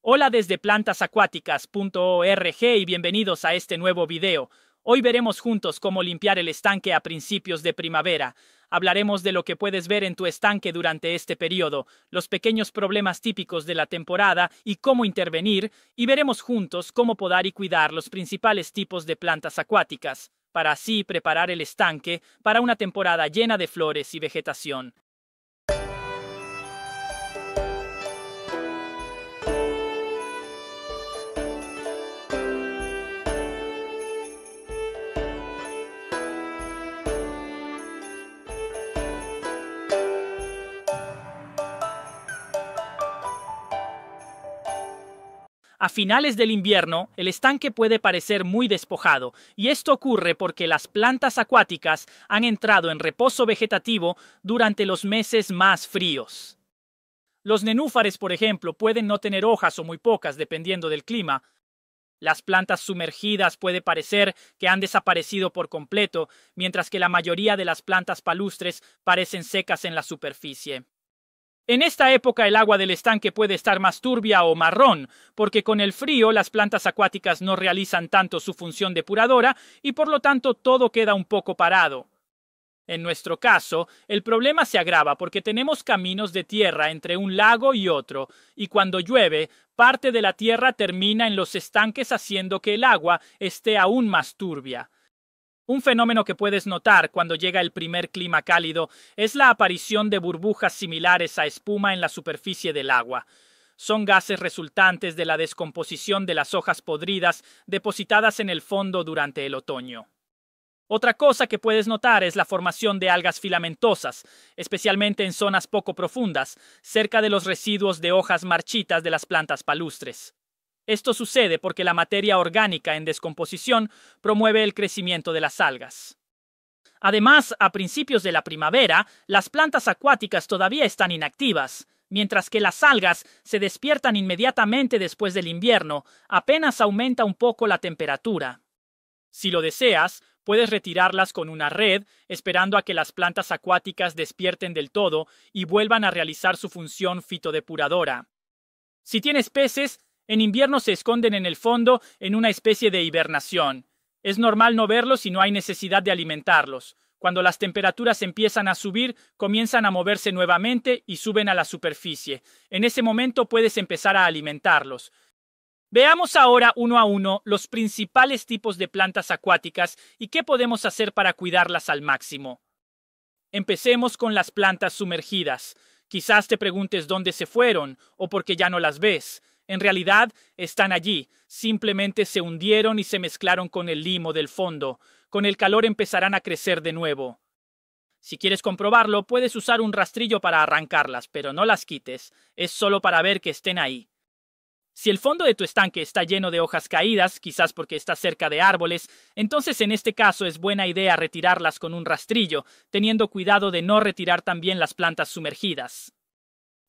Hola desde plantasacuáticas.org y bienvenidos a este nuevo video. Hoy veremos juntos cómo limpiar el estanque a principios de primavera. Hablaremos de lo que puedes ver en tu estanque durante este periodo, los pequeños problemas típicos de la temporada y cómo intervenir, y veremos juntos cómo podar y cuidar los principales tipos de plantas acuáticas, para así preparar el estanque para una temporada llena de flores y vegetación. A finales del invierno, el estanque puede parecer muy despojado, y esto ocurre porque las plantas acuáticas han entrado en reposo vegetativo durante los meses más fríos. Los nenúfares, por ejemplo, pueden no tener hojas o muy pocas dependiendo del clima. Las plantas sumergidas puede parecer que han desaparecido por completo, mientras que la mayoría de las plantas palustres parecen secas en la superficie. En esta época el agua del estanque puede estar más turbia o marrón, porque con el frío las plantas acuáticas no realizan tanto su función depuradora y por lo tanto todo queda un poco parado. En nuestro caso, el problema se agrava porque tenemos caminos de tierra entre un lago y otro, y cuando llueve, parte de la tierra termina en los estanques haciendo que el agua esté aún más turbia. Un fenómeno que puedes notar cuando llega el primer clima cálido es la aparición de burbujas similares a espuma en la superficie del agua. Son gases resultantes de la descomposición de las hojas podridas depositadas en el fondo durante el otoño. Otra cosa que puedes notar es la formación de algas filamentosas, especialmente en zonas poco profundas, cerca de los residuos de hojas marchitas de las plantas palustres. Esto sucede porque la materia orgánica en descomposición promueve el crecimiento de las algas. Además, a principios de la primavera, las plantas acuáticas todavía están inactivas, mientras que las algas se despiertan inmediatamente después del invierno, apenas aumenta un poco la temperatura. Si lo deseas, puedes retirarlas con una red, esperando a que las plantas acuáticas despierten del todo y vuelvan a realizar su función fitodepuradora. Si tienes peces, en invierno se esconden en el fondo en una especie de hibernación. Es normal no verlos y no hay necesidad de alimentarlos. Cuando las temperaturas empiezan a subir, comienzan a moverse nuevamente y suben a la superficie. En ese momento puedes empezar a alimentarlos. Veamos ahora uno a uno los principales tipos de plantas acuáticas y qué podemos hacer para cuidarlas al máximo. Empecemos con las plantas sumergidas. Quizás te preguntes dónde se fueron o por qué ya no las ves. En realidad, están allí, simplemente se hundieron y se mezclaron con el limo del fondo. Con el calor empezarán a crecer de nuevo. Si quieres comprobarlo, puedes usar un rastrillo para arrancarlas, pero no las quites, es solo para ver que estén ahí. Si el fondo de tu estanque está lleno de hojas caídas, quizás porque está cerca de árboles, entonces en este caso es buena idea retirarlas con un rastrillo, teniendo cuidado de no retirar también las plantas sumergidas.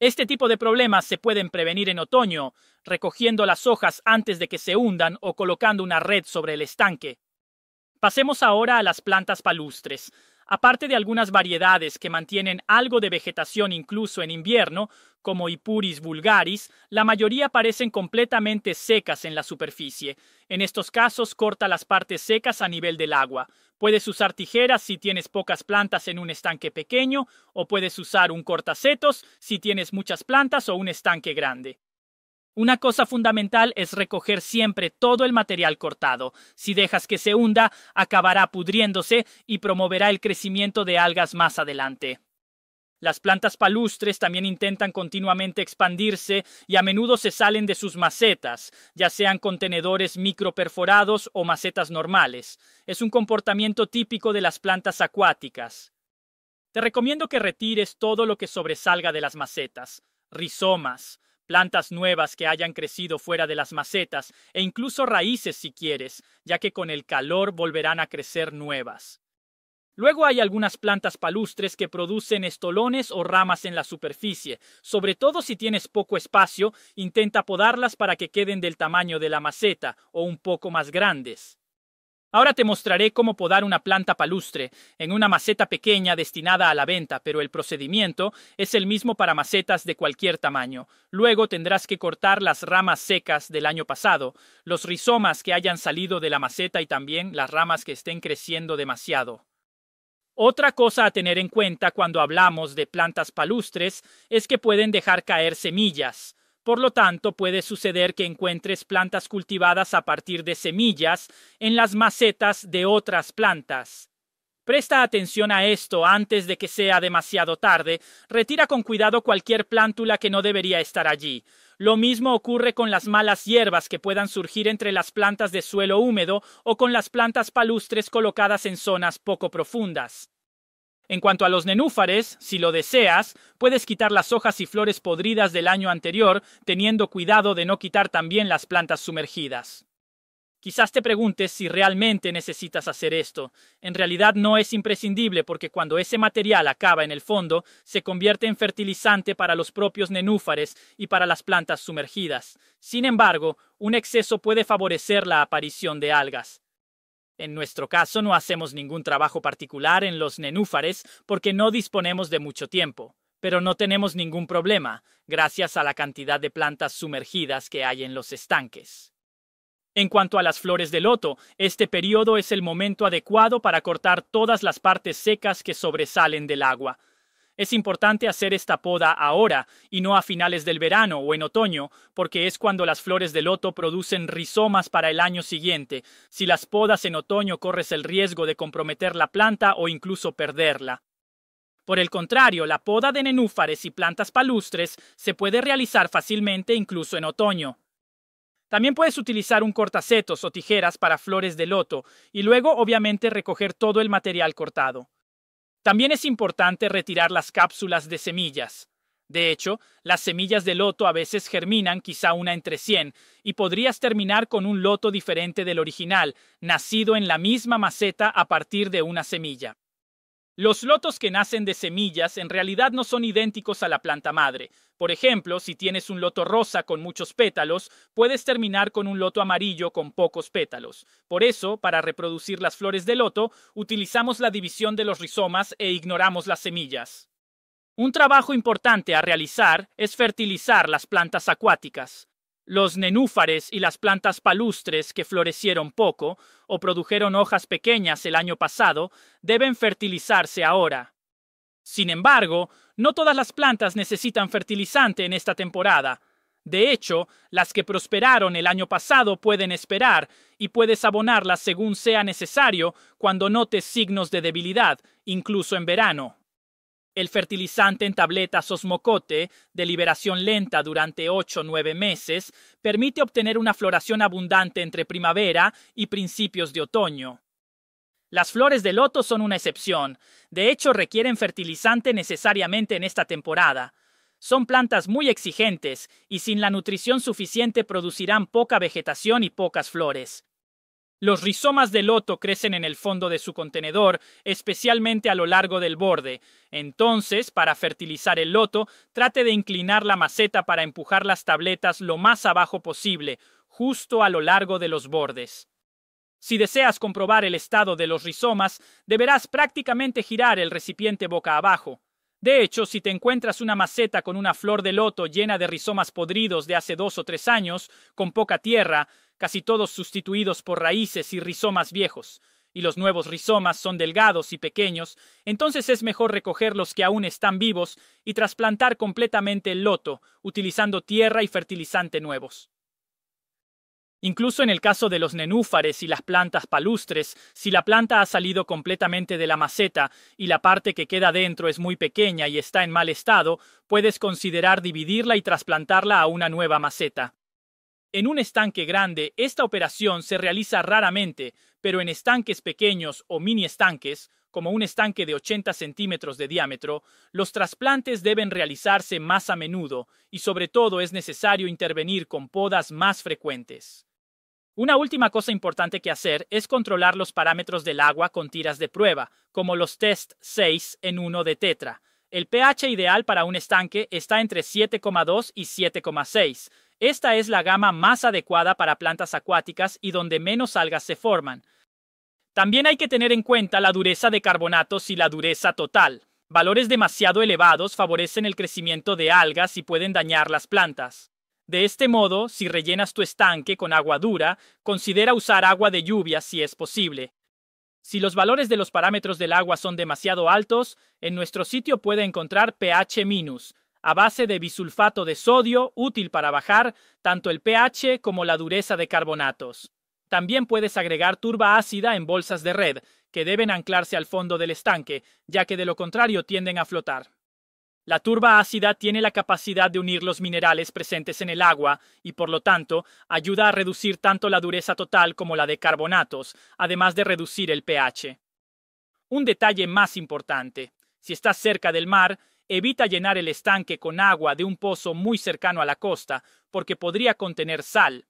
Este tipo de problemas se pueden prevenir en otoño, recogiendo las hojas antes de que se hundan o colocando una red sobre el estanque. Pasemos ahora a las plantas palustres. Aparte de algunas variedades que mantienen algo de vegetación incluso en invierno, como Ipuris vulgaris, la mayoría parecen completamente secas en la superficie. En estos casos, corta las partes secas a nivel del agua. Puedes usar tijeras si tienes pocas plantas en un estanque pequeño, o puedes usar un cortasetos si tienes muchas plantas o un estanque grande. Una cosa fundamental es recoger siempre todo el material cortado. Si dejas que se hunda, acabará pudriéndose y promoverá el crecimiento de algas más adelante. Las plantas palustres también intentan continuamente expandirse y a menudo se salen de sus macetas, ya sean contenedores microperforados o macetas normales. Es un comportamiento típico de las plantas acuáticas. Te recomiendo que retires todo lo que sobresalga de las macetas, rizomas, plantas nuevas que hayan crecido fuera de las macetas e incluso raíces si quieres, ya que con el calor volverán a crecer nuevas. Luego hay algunas plantas palustres que producen estolones o ramas en la superficie. Sobre todo si tienes poco espacio, intenta podarlas para que queden del tamaño de la maceta o un poco más grandes. Ahora te mostraré cómo podar una planta palustre en una maceta pequeña destinada a la venta, pero el procedimiento es el mismo para macetas de cualquier tamaño. Luego tendrás que cortar las ramas secas del año pasado, los rizomas que hayan salido de la maceta y también las ramas que estén creciendo demasiado. Otra cosa a tener en cuenta cuando hablamos de plantas palustres es que pueden dejar caer semillas. Por lo tanto, puede suceder que encuentres plantas cultivadas a partir de semillas en las macetas de otras plantas. Presta atención a esto antes de que sea demasiado tarde. Retira con cuidado cualquier plántula que no debería estar allí. Lo mismo ocurre con las malas hierbas que puedan surgir entre las plantas de suelo húmedo o con las plantas palustres colocadas en zonas poco profundas. En cuanto a los nenúfares, si lo deseas, puedes quitar las hojas y flores podridas del año anterior, teniendo cuidado de no quitar también las plantas sumergidas. Quizás te preguntes si realmente necesitas hacer esto. En realidad no es imprescindible porque cuando ese material acaba en el fondo, se convierte en fertilizante para los propios nenúfares y para las plantas sumergidas. Sin embargo, un exceso puede favorecer la aparición de algas. En nuestro caso no hacemos ningún trabajo particular en los nenúfares porque no disponemos de mucho tiempo, pero no tenemos ningún problema, gracias a la cantidad de plantas sumergidas que hay en los estanques. En cuanto a las flores de loto, este periodo es el momento adecuado para cortar todas las partes secas que sobresalen del agua. Es importante hacer esta poda ahora y no a finales del verano o en otoño, porque es cuando las flores de loto producen rizomas para el año siguiente. Si las podas en otoño corres el riesgo de comprometer la planta o incluso perderla. Por el contrario, la poda de nenúfares y plantas palustres se puede realizar fácilmente incluso en otoño. También puedes utilizar un cortasetos o tijeras para flores de loto y luego obviamente recoger todo el material cortado. También es importante retirar las cápsulas de semillas. De hecho, las semillas de loto a veces germinan quizá una entre 100 y podrías terminar con un loto diferente del original, nacido en la misma maceta a partir de una semilla. Los lotos que nacen de semillas en realidad no son idénticos a la planta madre. Por ejemplo, si tienes un loto rosa con muchos pétalos, puedes terminar con un loto amarillo con pocos pétalos. Por eso, para reproducir las flores de loto, utilizamos la división de los rizomas e ignoramos las semillas. Un trabajo importante a realizar es fertilizar las plantas acuáticas. Los nenúfares y las plantas palustres que florecieron poco o produjeron hojas pequeñas el año pasado deben fertilizarse ahora. Sin embargo, no todas las plantas necesitan fertilizante en esta temporada. De hecho, las que prosperaron el año pasado pueden esperar y puedes abonarlas según sea necesario cuando notes signos de debilidad, incluso en verano. El fertilizante en tabletas osmocote, de liberación lenta durante 8 o 9 meses, permite obtener una floración abundante entre primavera y principios de otoño. Las flores de loto son una excepción. De hecho, requieren fertilizante necesariamente en esta temporada. Son plantas muy exigentes y sin la nutrición suficiente producirán poca vegetación y pocas flores. Los rizomas de loto crecen en el fondo de su contenedor, especialmente a lo largo del borde. Entonces, para fertilizar el loto, trate de inclinar la maceta para empujar las tabletas lo más abajo posible, justo a lo largo de los bordes. Si deseas comprobar el estado de los rizomas, deberás prácticamente girar el recipiente boca abajo. De hecho, si te encuentras una maceta con una flor de loto llena de rizomas podridos de hace 2 o 3 años, con poca tierra, casi todos sustituidos por raíces y rizomas viejos, y los nuevos rizomas son delgados y pequeños, entonces es mejor recoger los que aún están vivos y trasplantar completamente el loto, utilizando tierra y fertilizante nuevos. Incluso en el caso de los nenúfares y las plantas palustres, si la planta ha salido completamente de la maceta y la parte que queda dentro es muy pequeña y está en mal estado, puedes considerar dividirla y trasplantarla a una nueva maceta. En un estanque grande, esta operación se realiza raramente, pero en estanques pequeños o mini estanques, como un estanque de 80 centímetros de diámetro, los trasplantes deben realizarse más a menudo y sobre todo es necesario intervenir con podas más frecuentes. Una última cosa importante que hacer es controlar los parámetros del agua con tiras de prueba, como los test 6 en 1 de Tetra. El pH ideal para un estanque está entre 7,2 y 7,6. Esta es la gama más adecuada para plantas acuáticas y donde menos algas se forman. También hay que tener en cuenta la dureza de carbonatos y la dureza total. Valores demasiado elevados favorecen el crecimiento de algas y pueden dañar las plantas. De este modo, si rellenas tu estanque con agua dura, considera usar agua de lluvia si es posible. Si los valores de los parámetros del agua son demasiado altos, en nuestro sitio puede encontrar pH-, a base de bisulfato de sodio, útil para bajar tanto el pH como la dureza de carbonatos. También puedes agregar turba ácida en bolsas de red, que deben anclarse al fondo del estanque, ya que de lo contrario tienden a flotar. La turba ácida tiene la capacidad de unir los minerales presentes en el agua y, por lo tanto, ayuda a reducir tanto la dureza total como la de carbonatos, además de reducir el pH. Un detalle más importante: si estás cerca del mar, evita llenar el estanque con agua de un pozo muy cercano a la costa, porque podría contener sal.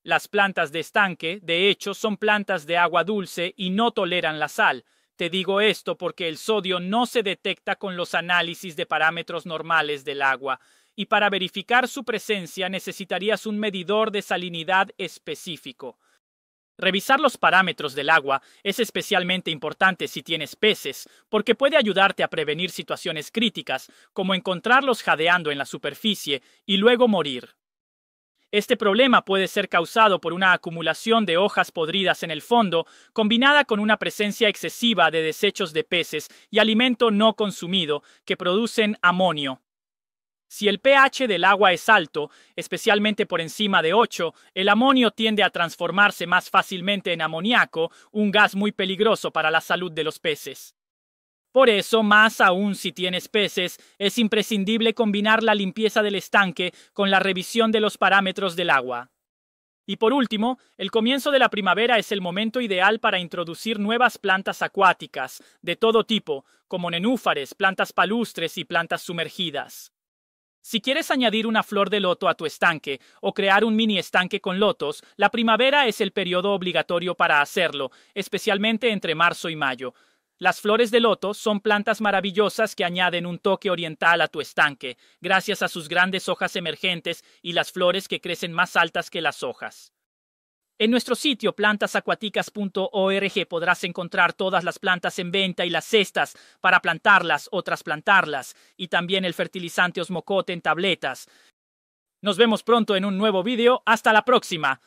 Las plantas de estanque, de hecho, son plantas de agua dulce y no toleran la sal. Te digo esto porque el sodio no se detecta con los análisis de parámetros normales del agua, y para verificar su presencia necesitarías un medidor de salinidad específico. Revisar los parámetros del agua es especialmente importante si tienes peces, porque puede ayudarte a prevenir situaciones críticas, como encontrarlos jadeando en la superficie y luego morir. Este problema puede ser causado por una acumulación de hojas podridas en el fondo, combinada con una presencia excesiva de desechos de peces y alimento no consumido que producen amonio. Si el pH del agua es alto, especialmente por encima de 8, el amonio tiende a transformarse más fácilmente en amoníaco, un gas muy peligroso para la salud de los peces. Por eso, más aún si tienes peces, es imprescindible combinar la limpieza del estanque con la revisión de los parámetros del agua. Y por último, el comienzo de la primavera es el momento ideal para introducir nuevas plantas acuáticas, de todo tipo, como nenúfares, plantas palustres y plantas sumergidas. Si quieres añadir una flor de loto a tu estanque o crear un mini estanque con lotos, la primavera es el periodo obligatorio para hacerlo, especialmente entre marzo y mayo. Las flores de loto son plantas maravillosas que añaden un toque oriental a tu estanque, gracias a sus grandes hojas emergentes y las flores que crecen más altas que las hojas. En nuestro sitio plantasacuaticas.org podrás encontrar todas las plantas en venta y las cestas para plantarlas o trasplantarlas, y también el fertilizante Osmocote en tabletas. Nos vemos pronto en un nuevo video. ¡Hasta la próxima!